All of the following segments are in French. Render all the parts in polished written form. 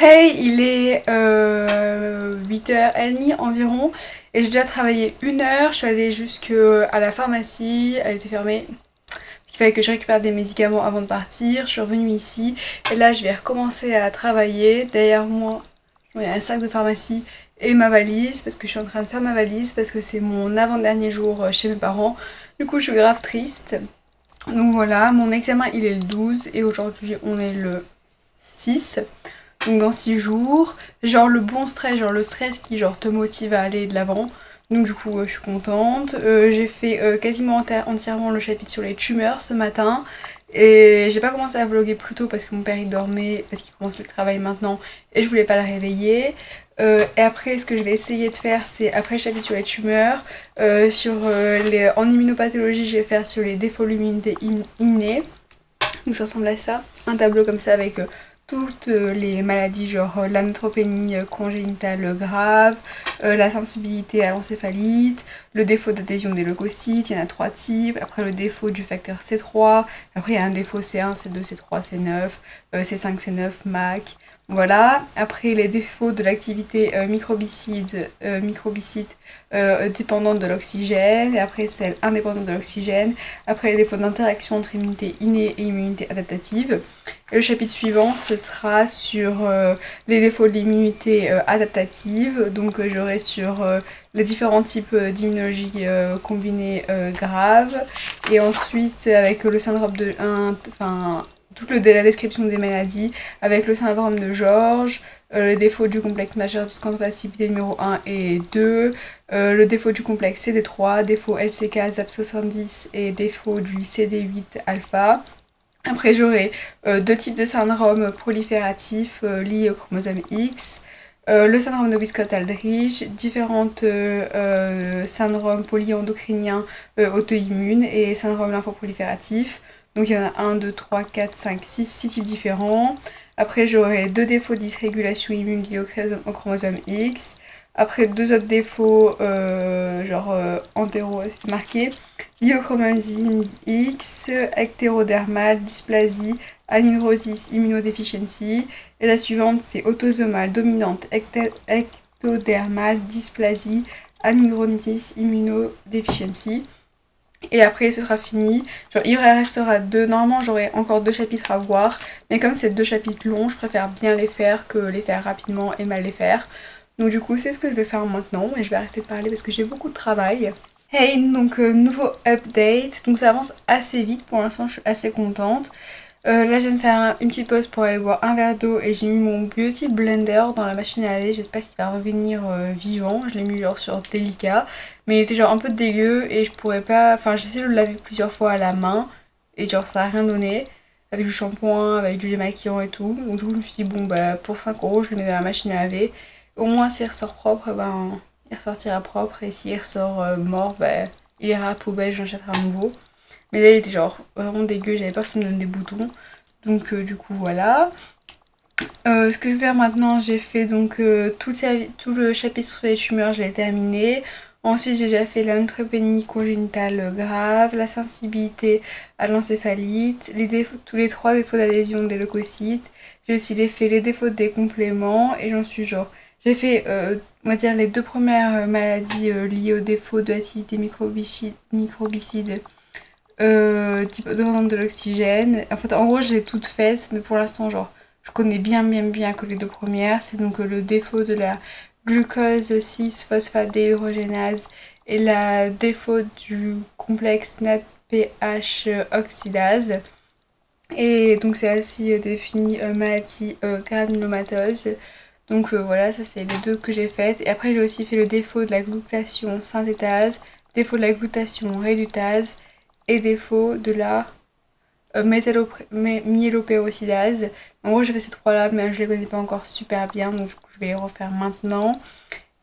Hey, il est 8h30 environ et j'ai déjà travaillé 1 heure. Je suis allée jusqu'à la pharmacie, elle était fermée. Il fallait que je récupère des médicaments avant de partir. Je suis revenue ici et là je vais recommencer à travailler. Derrière moi, il y a un sac de pharmacie et ma valise parce que je suis en train de faire ma valise parce que c'est mon avant-dernier jour chez mes parents. Du coup, je suis grave triste. Donc voilà, mon examen il est le 12 et aujourd'hui on est le 6. Donc dans 6 jours, genre le bon stress, genre le stress qui genre te motive à aller de l'avant. Donc du coup je suis contente. J'ai fait quasiment entièrement le chapitre sur les tumeurs ce matin. Et j'ai pas commencé à vlogger plus tôt parce que mon père il dormait, parce qu'il commence le travail maintenant et je voulais pas le réveiller. Et après ce que je vais essayer de faire c'est après le chapitre sur les tumeurs, en immunopathologie je vais faire sur les défauts de l'immunité innée. Donc ça ressemble à ça, un tableau comme ça avec toutes les maladies genre la neutropénie congénitale grave, la sensibilité à l'encéphalite, le défaut d'adhésion des leucocytes, il y en a 3 types, après le défaut du facteur C3, après il y a un défaut C1, C2, C3, C9, C5, C9, MAC. Voilà, après les défauts de l'activité microbicide dépendante de l'oxygène, et après celle indépendante de l'oxygène, après les défauts d'interaction entre immunité innée et immunité adaptative. Et le chapitre suivant, ce sera sur les défauts de l'immunité adaptative. Donc j'aurai sur les différents types d'immunologie combinée grave. Et ensuite, avec le syndrome de... Enfin, la description des maladies, avec le syndrome de George, le défaut du complexe majeur dyscompatibilité numéro 1 et 2, le défaut du complexe CD3, défaut LCK ZAP70 et défaut du CD8 alpha. Après, j'aurai 2 types de syndromes prolifératifs liés au chromosome X, le syndrome de Wiskott-Aldrich, différentes syndromes polyendocriniens auto-immunes et syndrome lymphoprolifératif. Donc il y en a 1, 2, 3, 4, 5, 6 types différents. Après, j'aurai 2 défauts de dysrégulation immune liés au chromosome X. Après, 2 autres défauts, antéro, c'est marqué, liochromosome X, ectérodermal, dysplasie, anurosis, immunodéficiency. Et la suivante, c'est autosomale, dominante, ectodermale, dysplasie, anurosis, immunodéficiency. Et après, ce sera fini. Genre, il restera deux. Normalement, j'aurai encore 2 chapitres à voir. Mais comme c'est 2 chapitres longs, je préfère bien les faire que les faire rapidement et mal les faire. Donc, du coup, c'est ce que je vais faire maintenant. Et je vais arrêter de parler parce que j'ai beaucoup de travail. Hey, donc nouveau update. Donc, ça avance assez vite. Pour l'instant, je suis assez contente. Là, je viens de faire une petite pause pour aller boire un verre d'eau et j'ai mis mon Beauty Blender dans la machine à laver. J'espère qu'il va revenir vivant. Je l'ai mis genre sur délicat, mais il était genre un peu dégueu et je pourrais pas. Enfin, j'ai essayé de le laver plusieurs fois à la main et genre ça a rien donné. Avec du shampoing, avec du démaquillant et tout. Donc, du coup, je me suis dit, bon, bah pour 5 € je le mets dans la machine à laver. Au moins, s'il ressort propre, ben il ressortira propre et s'il ressort mort, bah il ira à la poubelle, j'en achèterai un nouveau. Mais là, il était genre vraiment dégueu, j'avais peur que ça me donne des boutons. Donc, du coup, voilà. Ce que je vais faire maintenant, j'ai fait donc tout le chapitre sur les tumeurs, je l'ai terminé. Ensuite, j'ai déjà fait la neutropénie congénitale grave, la sensibilité à l'encéphalite, tous les 3 défauts d'adhésion des leucocytes. J'ai aussi fait les défauts des compléments et j'en suis genre. J'ai fait, on va dire, les 2 premières maladies liées au défaut de l'activité microbicide type dépendante de l'oxygène. En fait, en gros, je l'ai toutes faites, mais pour l'instant, genre, je connais bien que les 2 premières. C'est donc le défaut de la glucose 6-phosphate déhydrogénase et la défaut du complexe NADPH oxydase. Et donc, c'est aussi défini maladie granulomatose. Donc voilà, ça c'est les 2 que j'ai faites. Et après j'ai aussi fait le défaut de la glutation synthétase, défaut de la glutation rédutase et défaut de la myélopéroxydase. En gros, j'ai fait ces 3 là, mais je les connais pas encore super bien, donc du coup, je vais les refaire maintenant.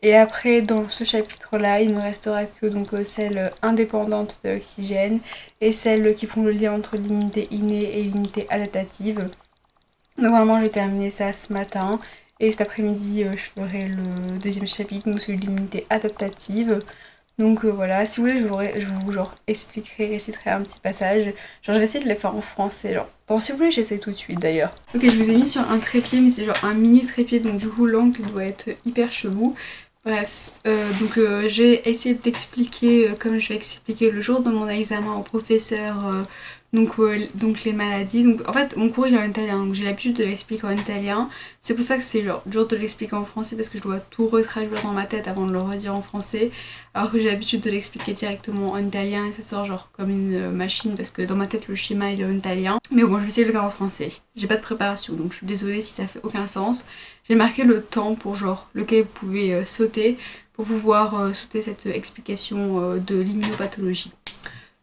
Et après, dans ce chapitre-là, il me restera que donc celles indépendantes de l'oxygène et celles qui font le lien entre l'immunité innée et l'immunité adaptative. Donc vraiment, j'ai terminé ça ce matin. Et cet après-midi, je ferai le 2e chapitre, donc celui de l'immunité adaptative. Donc voilà, si vous voulez, je vous genre expliquerai, réciterai un petit passage. Genre je vais essayer de les faire en français. Genre, bon, si vous voulez, j'essaie tout de suite d'ailleurs. Ok, je vous ai mis sur un trépied, mais c'est genre un mini trépied, donc du coup l'angle doit être hyper chelou. Bref, j'ai essayé d'expliquer, comme je vais expliquer le jour de mon examen au professeur, donc les maladies. Donc en fait, mon cours il est en italien, donc j'ai l'habitude de l'expliquer en italien. C'est pour ça que c'est genre dur de l'expliquer en français parce que je dois tout retraduire dans ma tête avant de le redire en français. Alors que j'ai l'habitude de l'expliquer directement en italien et ça sort genre comme une machine parce que dans ma tête le schéma il est en italien. Mais bon, je vais essayer de le faire en français. J'ai pas de préparation donc je suis désolée si ça fait aucun sens. J'ai marqué le temps pour genre lequel vous pouvez sauter pour pouvoir sauter cette explication de l'immunopathologie.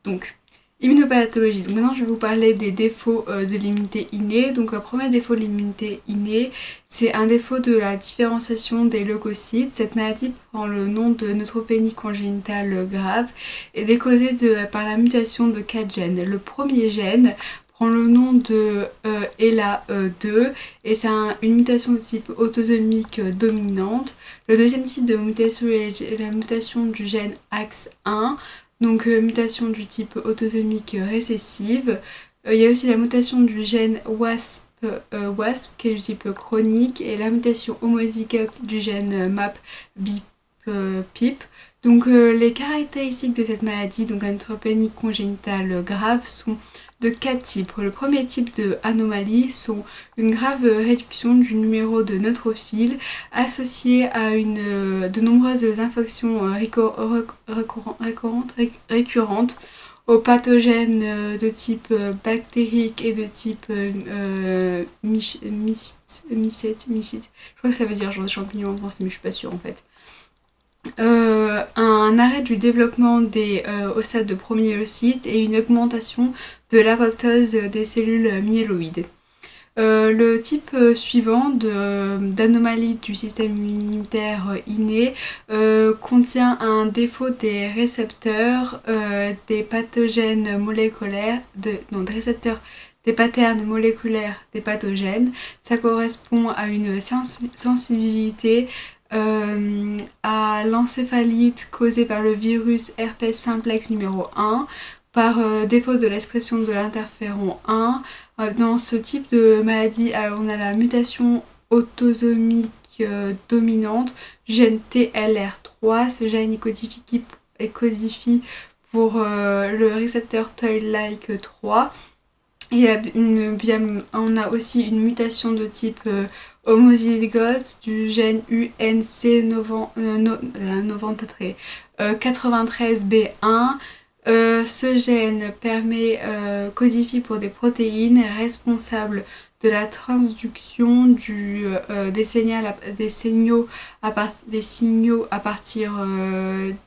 Donc, immunopathologie. Donc maintenant, je vais vous parler des défauts de l'immunité innée. Donc, le premier défaut de l'immunité innée, c'est un défaut de la différenciation des leucocytes. Cette maladie prend le nom de neutropénie congénitale grave et est causée par la mutation de 4 gènes. Le premier gène prend le nom de ELA2 et c'est une mutation de type autosomique dominante. Le deuxième type de mutation est la mutation du gène AX1, donc mutation du type autosomique récessive. Il y a aussi la mutation du gène WASP qui est du type chronique et la mutation homozygote du gène MAP-BIP. Donc les caractéristiques de cette maladie, donc la neutropénie congénitale grave, sont de 4 types. Le premier type de anomalie sont une grave réduction du numéro de neutrophils associée à de nombreuses infections récurrentes aux pathogènes de type bactérique et de type mycète. Je crois que ça veut dire genre des champignons en français, mais je suis pas sûre en fait. Un arrêt du développement au stade de promyélocytes et une augmentation de l'apoptose des cellules myéloïdes. Le type suivant d'anomalie du système immunitaire inné contient un défaut des récepteurs des pathogènes moléculaires, des récepteurs des patterns moléculaires des pathogènes. Ça correspond à une sensibilité à l'encéphalite causée par le virus herpès simplex numéro 1 par défaut de l'expression de l'interféron 1. Dans ce type de maladie, on a la mutation autosomique dominante du gène TLR3. Ce gène est codifié pour le récepteur Toll-like 3. Et on a aussi une mutation de type homozygote du gène UNC 93B1. Ce gène codifie pour des protéines responsables de la transduction des signaux à partir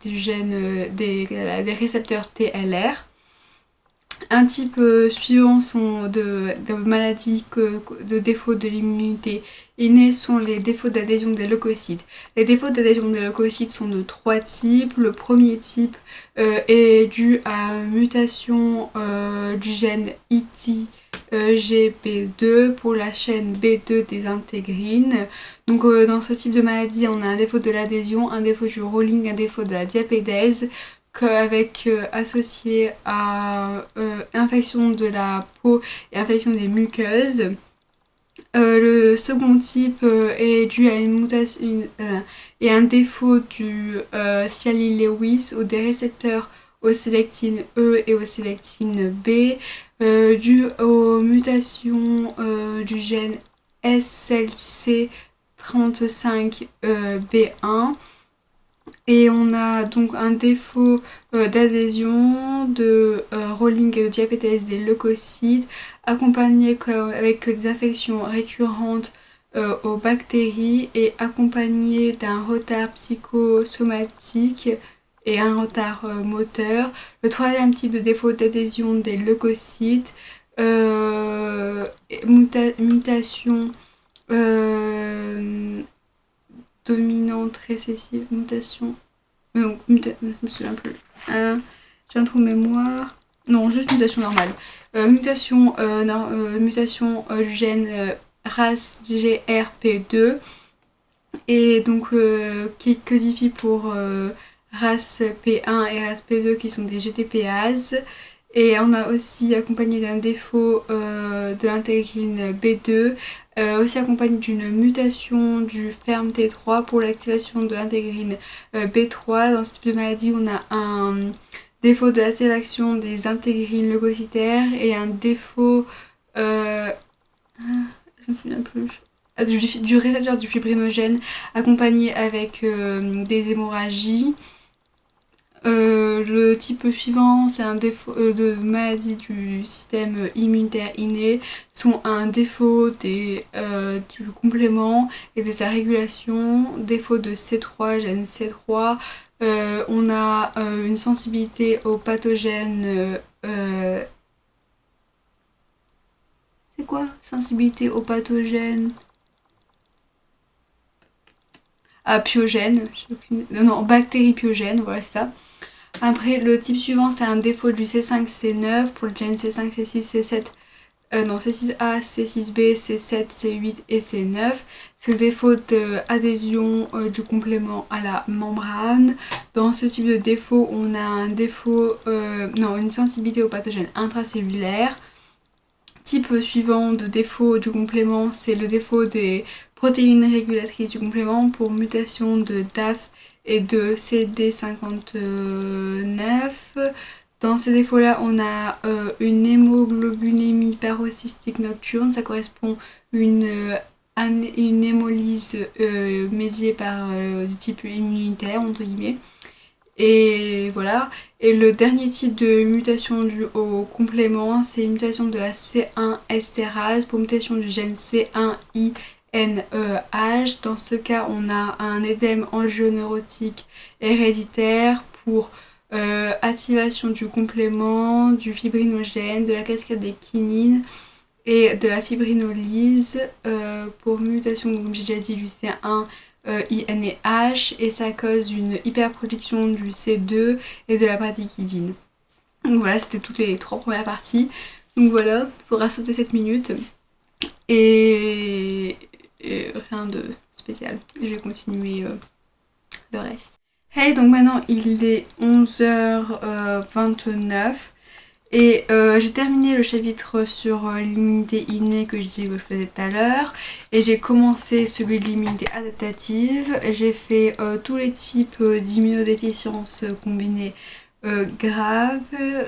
du gène des récepteurs TLR. Un type suivant de maladies de défauts de l'immunité innée sont les défauts d'adhésion des leucocytes. Les défauts d'adhésion des leucocytes sont de 3 types. Le premier type est dû à une mutation du gène ITGB2 pour la chaîne B2 des intégrines. Donc dans ce type de maladie, on a un défaut de l'adhésion, un défaut du rolling, un défaut de la diapédèse, associé à infection de la peau et infection des muqueuses. Le second type est dû à une mutation et un défaut du Ciali-Lewis ou des récepteurs aux sélectines E et aux sélectines B, dû aux mutations du gène SLC35B1. Et on a donc un défaut d'adhésion, de rolling et de diapétèse des leucocytes, accompagné avec des infections récurrentes aux bactéries et accompagné d'un retard psychosomatique et un retard moteur. Le troisième type de défaut d'adhésion des leucocytes, mutation dominante récessive, mutation. Donc, je me souviens plus. J'ai un trou de mémoire. Non, juste mutation normale. Mutation du gène RAS GRP2 et donc qui codifie pour RAS P1 et RAS P2 qui sont des GTPase. Et on a aussi accompagné d'un défaut de l'intégrine B2, aussi accompagné d'une mutation du ferme T3 pour l'activation de l'intégrine B3. Dans ce type de maladie, on a un défaut de l'activation des intégrines leucocytaires et un défaut, je me souviens plus, du récepteur du fibrinogène accompagné avec des hémorragies. Le type suivant, c'est un défaut de maladie du système immunitaire inné, sont un défaut du complément et de sa régulation, défaut de C3, gène C3. On a une sensibilité aux pathogènes. C'est quoi sensibilité aux pathogènes? Ah, pyogène, non, bactéries pyogènes, voilà c'est ça. Après, le type suivant, c'est un défaut du C5, C9 pour le gène C5, C6, C7, non, C6A, C6B, C7, C8 et C9. C'est le défaut d'adhésion du complément à la membrane. Dans ce type de défaut, on a un défaut, non, une sensibilité aux pathogènes intracellulaires. Type suivant de défaut du complément, c'est le défaut des protéines régulatrices du complément pour mutation de DAF et de CD59. Dans ces défauts-là, on a une hémoglobinémie paroxystique nocturne. Ça correspond à une hémolyse médiée par du type immunitaire, entre guillemets. Et voilà. Et le dernier type de mutation due au complément, c'est une mutation de la C1 estérase pour mutation du gène C1I NEH. Dans ce cas, on a un édème angioneurotique héréditaire pour activation du complément, du fibrinogène, de la cascade des kinines et de la fibrinolyse pour mutation, comme j'ai déjà dit, du C1 INEH, et ça cause une hyperproduction du C2 et de la bradykinin. Donc voilà, c'était toutes les 3 premières parties. Donc voilà, il faudra sauter 7 minutes. Et rien de spécial. Je vais continuer le reste. Hey, donc maintenant il est 11h29 et j'ai terminé le chapitre sur l'immunité innée que je disais que je faisais tout à l'heure, et j'ai commencé celui de l'immunité adaptative. J'ai fait tous les types d'immunodéficience combinée grave,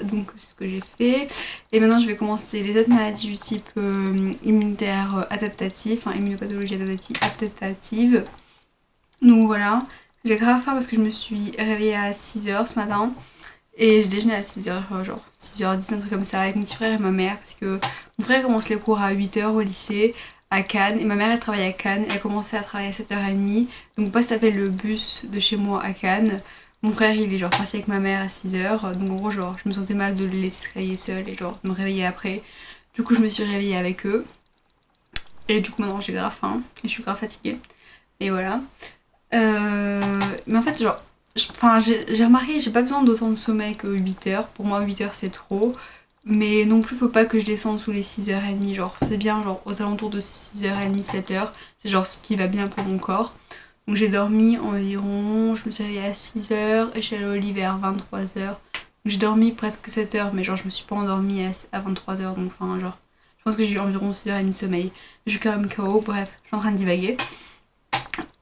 donc c'est ce que j'ai fait. Et maintenant je vais commencer les autres maladies du type immunitaire adaptatif, enfin immunopathologie adaptative. Donc voilà, j'ai grave faim parce que je me suis réveillée à 6h ce matin. Et je déjeunais à 6h, genre 6h10, un truc comme ça, avec mon petit frère et ma mère, parce que mon frère commence les cours à 8h au lycée, à Cannes, et ma mère elle travaille à Cannes, elle a commencé à travailler à 7h30, donc on passe taper le bus de chez moi à Cannes. Mon frère il est genre passé avec ma mère à 6h, donc en gros genre je me sentais mal de le laisser travailler seul et genre de me réveiller après. Du coup je me suis réveillée avec eux, et du coup maintenant j'ai grave faim, et je suis grave fatiguée, et voilà. Mais en fait genre, j'ai remarqué, j'ai pas besoin d'autant de sommeil que 8h. Pour moi, 8h c'est trop. Mais non plus, faut pas que je descende sous les 6h30. Genre, c'est bien, genre, aux alentours de 6h30, 7h. C'est genre ce qui va bien pour mon corps. Donc, j'ai dormi environ. Je me suis réveillée à 6h et je suis allée au lit vers 23h. J'ai dormi presque 7h, mais genre, je me suis pas endormie à 23h. Donc, enfin, genre, je pense que j'ai eu environ 6h30 de sommeil. Je suis quand même KO. Bref, je suis en train de divaguer.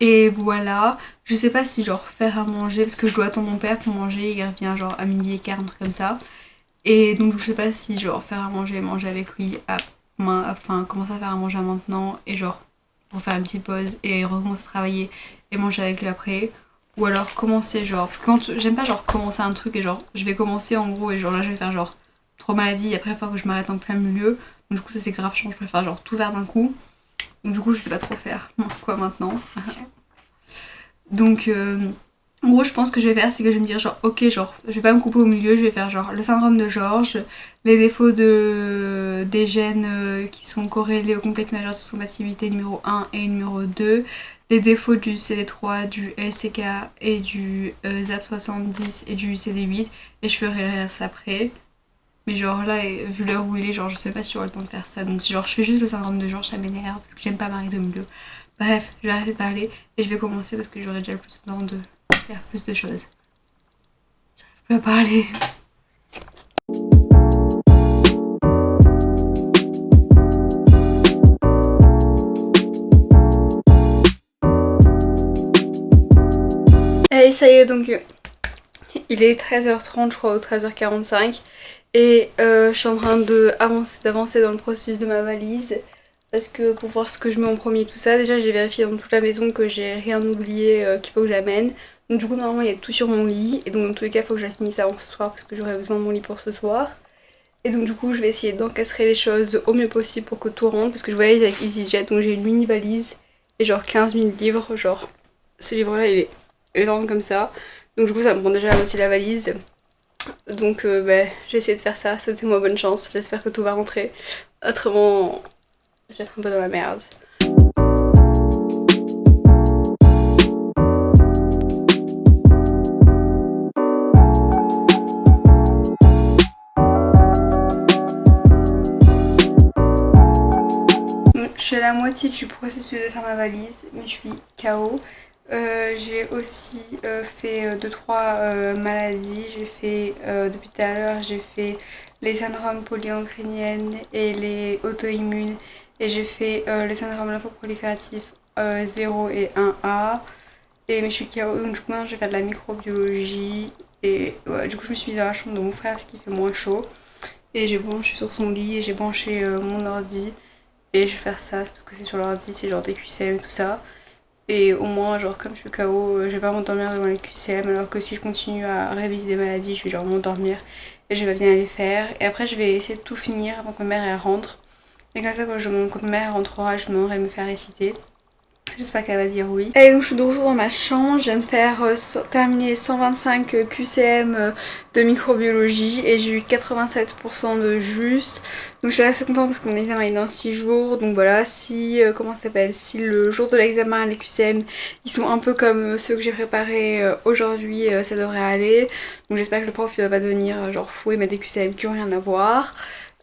Et voilà, je sais pas si genre faire à manger, parce que je dois attendre mon père pour manger, il revient genre à midi et quart, un truc comme ça. Et donc je sais pas si genre faire à manger et manger avec lui, enfin commencer à faire à manger maintenant, et genre pour faire une petite pause et recommencer à travailler et manger avec lui après. Ou alors commencer genre, parce que quand j'aime pas genre commencer un truc et genre je vais commencer en gros et genre là je vais faire genre 3 maladies et après il faut que je m'arrête en plein milieu. Donc du coup ça c'est grave chiant, je préfère genre tout faire d'un coup. Donc du coup je sais pas trop faire quoi maintenant. Donc en gros je pense que je vais faire c'est que je vais me dire genre ok, genre je vais pas me couper au milieu, je vais faire genre le syndrome de George, les défauts des gènes qui sont corrélés au complexe majeur de sous-massivité numéro 1 et numéro 2, les défauts du CD3, du LCK et du ZAP70 et du CD8, et je ferai le reste après. Mais genre là, vu l'heure où il est, genre je sais pas si j'aurai le temps de faire ça. Donc genre je fais juste le syndrome de George, ça m'énerve parce que j'aime pas m'arrêter au milieu. Bref, je vais arrêter de parler et je vais commencer parce que j'aurai déjà plus de temps de faire plus de choses. je vais parler. Allez, ça y est, donc il est 13h30 je crois, ou 13h45. Et je suis en train d'avancer dans le processus de ma valise. Parce que pour voir ce que je mets en premier, tout ça, déjà j'ai vérifié dans toute la maison que j'ai rien oublié qu'il faut que j'amène. Donc du coup normalement il y a tout sur mon lit. Et donc dans tous les cas il faut que je la finisse avant ce soir parce que j'aurai besoin de mon lit pour ce soir. Et donc du coup je vais essayer d'encastrer les choses au mieux possible pour que tout rentre. Parce que je voyage avec EasyJet, donc j'ai une mini valise et genre 15 000 livres. Genre ce livre là il est énorme comme ça. Donc du coup ça me prend déjà la moitié de la valise. Donc bah, je vais essayer de faire ça, souhaitez-moi bonne chance, j'espère que tout va rentrer. Autrement, je vais être un peu dans la merde. Je suis à la moitié du processus de faire ma valise, mais je suis KO. J'ai aussi fait 2-3 maladies. J'ai fait, depuis tout à l'heure, j'ai fait les syndromes polyandriniennes et les auto-immunes. Et j'ai fait les syndromes lymphoprolifératifs 0 et 1A. Mais je suis KO, donc du coup maintenant je vais faire de la microbiologie. Et ouais, du coup je me suis mise dans la chambre de mon frère parce qu'il fait moins chaud. Et j'ai branché sur son lit et j'ai branché mon ordi. Et je vais faire ça, c'est parce que c'est sur l'ordi, c'est genre des QCM et tout ça. Et au moins, genre, comme je suis KO, je vais pas m'endormir devant les QCM. Alors que si je continue à réviser des maladies, je vais genre m'endormir et je vais bien les faire. Et après, je vais essayer de tout finir avant que ma mère elle rentre. Et comme ça, quand ma mère rentrera, je demanderai de me faire réciter. J'espère qu'elle va dire oui. Et donc je suis de retour dans ma chambre, je viens de faire terminer 125 QCM de microbiologie et j'ai eu 87% de juste. Donc je suis assez contente parce que mon examen est dans 6 jours. Donc voilà, si comment ça s'appelle, si le jour de l'examen les QCM ils sont un peu comme ceux que j'ai préparés aujourd'hui, ça devrait aller. Donc j'espère que le prof il va pas devenir genre fou et mettre des QCM qui ont rien à voir.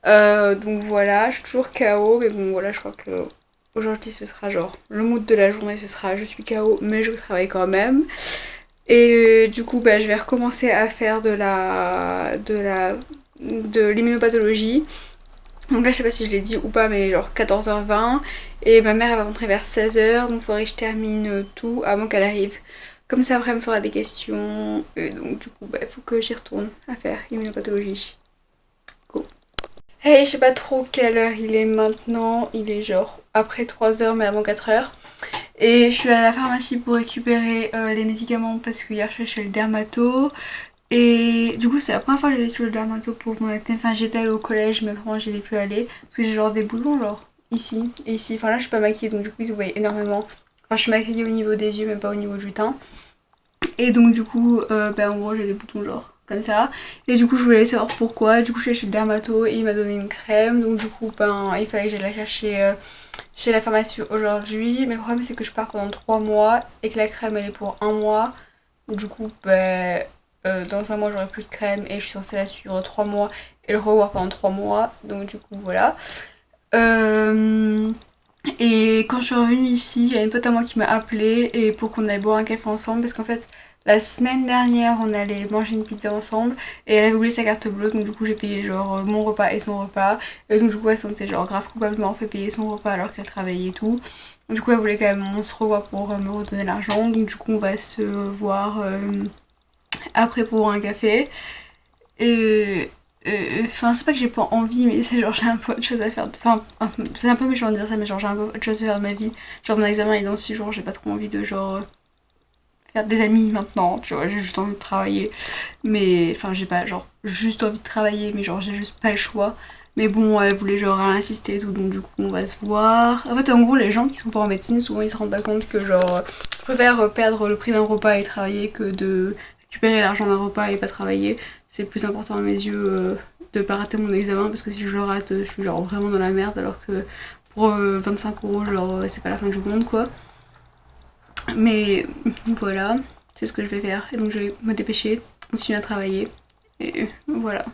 Donc voilà, je suis toujours KO mais bon voilà, je crois que aujourd'hui ce sera genre le mood de la journée, ce sera je suis KO mais je travaille quand même. Et du coup bah, je vais recommencer à faire de l'immunopathologie. Donc là je sais pas si je l'ai dit ou pas mais genre 14h20. Et ma mère elle va rentrer vers 16h donc il faudrait que je termine tout avant qu'elle arrive. Comme ça après elle me fera des questions. Et donc du coup bah, il faut que j'y retourne à faire immunopathologie. Hey, je sais pas trop quelle heure il est maintenant, il est genre après 3h mais avant 4h. Et je suis à la pharmacie pour récupérer les médicaments parce que hier je suis chez le dermato. Et du coup c'est la première fois que j'allais chez le dermato pour mon acné. Enfin j'étais allée au collège mais autrement j'y ai plus aller. Parce que j'ai genre des boutons genre ici et ici. Enfin là je suis pas maquillée donc du coup ils se voient énormément. Enfin je suis maquillée au niveau des yeux mais pas au niveau du teint. Et donc du coup en gros j'ai des boutons genre comme ça. Et du coup je voulais savoir pourquoi. Du coup je suis chez le dermato et il m'a donné une crème. Donc du coup il fallait que j'aille la chercher chez la pharmacie aujourd'hui. Mais le problème c'est que je pars pendant 3 mois et que la crème elle est pour 1 mois. Du coup dans 1 mois j'aurai plus de crème et je suis censée la suivre 3 mois et le revoir pendant 3 mois. Donc du coup voilà. Et quand je suis revenue ici, il y a une pote à moi qui m'a appelé et pour qu'on aille boire un café ensemble parce qu'en fait la semaine dernière on allait manger une pizza ensemble et elle avait oublié sa carte bleue donc du coup j'ai payé genre mon repas et son repas et donc du coup elle se sentait genre grave coupablement fait payer son repas alors qu'elle travaillait et tout. Donc, du coup elle voulait quand même on se revoit pour me redonner l'argent donc du coup on va se voir après pour boire un café et enfin c'est pas que j'ai pas envie mais c'est genre j'ai un peu autre chose à faire, enfin c'est un peu méchant de dire ça mais genre j'ai un peu autre chose à faire de ma vie, genre mon examen est dans 6 jours, j'ai pas trop envie de genre faire des amis maintenant, tu vois, j'ai juste envie de travailler. Mais, enfin, j'ai pas genre juste envie de travailler, mais genre j'ai juste pas le choix. Mais bon, elle voulait genre insister et tout, donc du coup on va se voir. En fait, en gros, les gens qui sont pas en médecine, souvent ils se rendent pas compte que genre, je préfère perdre le prix d'un repas et travailler que de récupérer l'argent d'un repas et pas travailler. C'est plus important à mes yeux de pas rater mon examen parce que si je le rate, je suis genre vraiment dans la merde alors que pour 25 € genre c'est pas la fin du monde quoi. Mais voilà, c'est ce que je vais faire. Et donc je vais me dépêcher, continuer à travailler. Et voilà.